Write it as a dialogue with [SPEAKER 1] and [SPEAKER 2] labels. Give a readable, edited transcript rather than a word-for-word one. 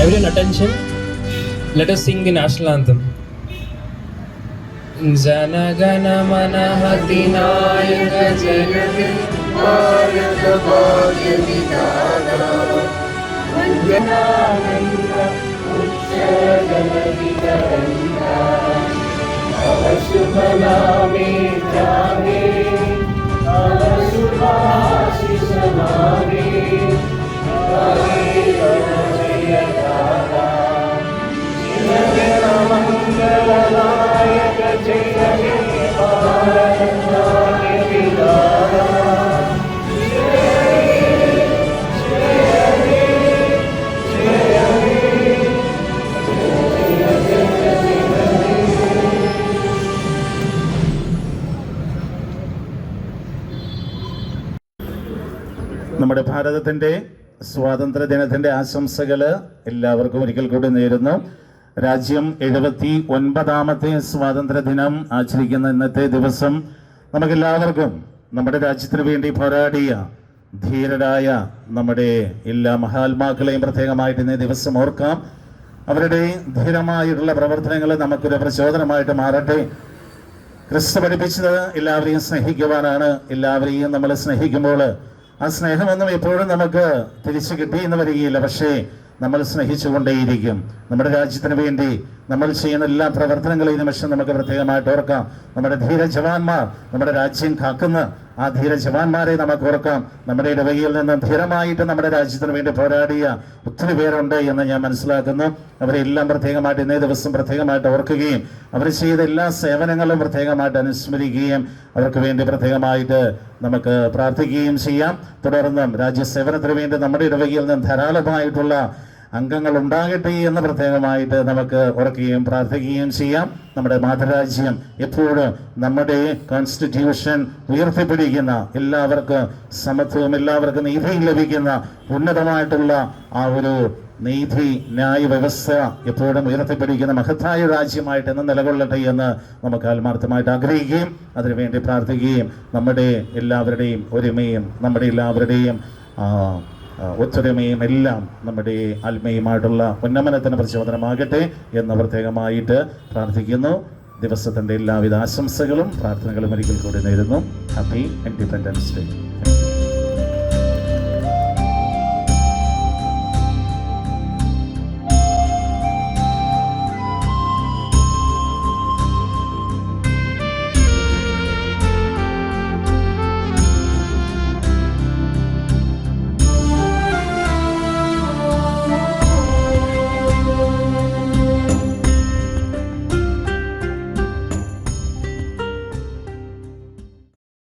[SPEAKER 1] Everyone attention. Let us sing the national anthem. Jana Gana Mana Adinayaka Janagana Bharata Bhagya Vidhana Vandananda Ushadana Vitaranta Avashubhaname Jane Avashubhashishaname Jane Jaya Jaya Jaya Mangalanayaka Jaya Bharata Bhagya Vidhana
[SPEAKER 2] നമ്മുടെ ഭാരതത്തിൻ്റെ സ്വാതന്ത്ര്യദിനത്തിൻ്റെ ആശംസകൾ എല്ലാവർക്കും ഒരിക്കൽ കൂടി നേരുന്നു. രാജ്യം 79ാമത്തെ സ്വാതന്ത്ര്യദിനം ആചരിക്കുന്ന ഇന്നത്തെ ദിവസം നമുക്കെല്ലാവർക്കും നമ്മുടെ രാജ്യത്തിന് വേണ്ടി പോരാടിയ ധീരരായ നമ്മുടെ എല്ലാ മഹാത്മാക്കളെയും പ്രത്യേകമായിട്ട് ഇന്നേ ദിവസം ഓർക്കാം. അവരുടെ ധീരമായിട്ടുള്ള പ്രവർത്തനങ്ങൾ നമുക്കൊരു പ്രചോദനമായിട്ട് മാറട്ടെ. ക്രിസ്തു പഠിപ്പിച്ചത് എല്ലാവരെയും സ്നേഹിക്കുവാനാണ്. എല്ലാവരെയും നമ്മൾ സ്നേഹിക്കുമ്പോൾ ആ സ്നേഹമൊന്നും എപ്പോഴും നമുക്ക് തിരിച്ചു കിട്ടിയെന്ന് വരികയില്ല. പക്ഷേ നമ്മൾ സ്നേഹിച്ചുകൊണ്ടേയിരിക്കും. നമ്മുടെ രാജ്യത്തിന് വേണ്ടി നമ്മൾ ചെയ്യുന്ന എല്ലാ പ്രവർത്തനങ്ങളും ഈ നിമിഷം നമുക്ക് പ്രത്യേകമായിട്ട് ഓർക്കാം. നമ്മുടെ ധീര ജവാന്മാർ, നമ്മുടെ രാജ്യം കാക്കുന്ന ആ ധീര ജവാന്മാരെ നമുക്ക് ഓർക്കാം. നമ്മുടെ ഇടവകയിൽ നിന്ന് ധീരമായിട്ട് നമ്മുടെ രാജ്യത്തിന് വേണ്ടി പോരാടിയ ഒത്തിരി പേരുണ്ട് എന്ന് ഞാൻ മനസ്സിലാക്കുന്നു. അവരെല്ലാം പ്രത്യേകമായിട്ട് ഇന്നേ ദിവസം പ്രത്യേകമായിട്ട് ഓർക്കുകയും അവർ ചെയ്ത എല്ലാ സേവനങ്ങളും പ്രത്യേകമായിട്ട് അനുസ്മരിക്കുകയും അവർക്ക് വേണ്ടി പ്രത്യേകമായിട്ട് നമുക്ക് പ്രാർത്ഥിക്കുകയും ചെയ്യാം. തുടർന്നും രാജ്യസേവനത്തിന് വേണ്ടി നമ്മുടെ ഇടവകയിൽ നിന്ന് ധാരാളമായിട്ടുള്ള അംഗങ്ങൾ ഉണ്ടാകട്ടെ എന്ന് പ്രത്യേകമായിട്ട് നമുക്ക് ഓർക്കുകയും പ്രാർത്ഥിക്കുകയും ചെയ്യാം. നമ്മുടെ മാതൃരാജ്യം എപ്പോഴും നമ്മുടെ കോൺസ്റ്റിറ്റ്യൂഷൻ ഉയർത്തിപ്പിടിക്കുന്ന, എല്ലാവർക്കും സമത്വവും എല്ലാവർക്കും നീതിയും ലഭിക്കുന്ന ഉന്നതമായിട്ടുള്ള ആ ഒരു നീതി ന്യായ വ്യവസ്ഥ എപ്പോഴും ഉയർത്തിപ്പിടിക്കുന്ന മഹത്തായ രാജ്യമായിട്ട് എന്ന് നിലകൊള്ളട്ടെ എന്ന് നമുക്ക് ആത്മാർത്ഥമായിട്ട് ആഗ്രഹിക്കുകയും അതിനുവേണ്ടി പ്രാർത്ഥിക്കുകയും നമ്മുടെ എല്ലാവരുടെയും ഒരുമയും നമ്മുടെ എല്ലാവരുടെയും ഒത്തൊരുമയും എല്ലാം നമ്മുടെ ആത്മീയമായിട്ടുള്ള ഉന്നമനത്തിന് പ്രചോദനമാകട്ടെ എന്ന് പ്രത്യേകമായിട്ട് പ്രാർത്ഥിക്കുന്നു. ദിവസത്തിൻ്റെ എല്ലാവിധ ആശംസകളും പ്രാർത്ഥനകളും ഒരിക്കൽ കൂടി നേരുന്നു. Happy independence day.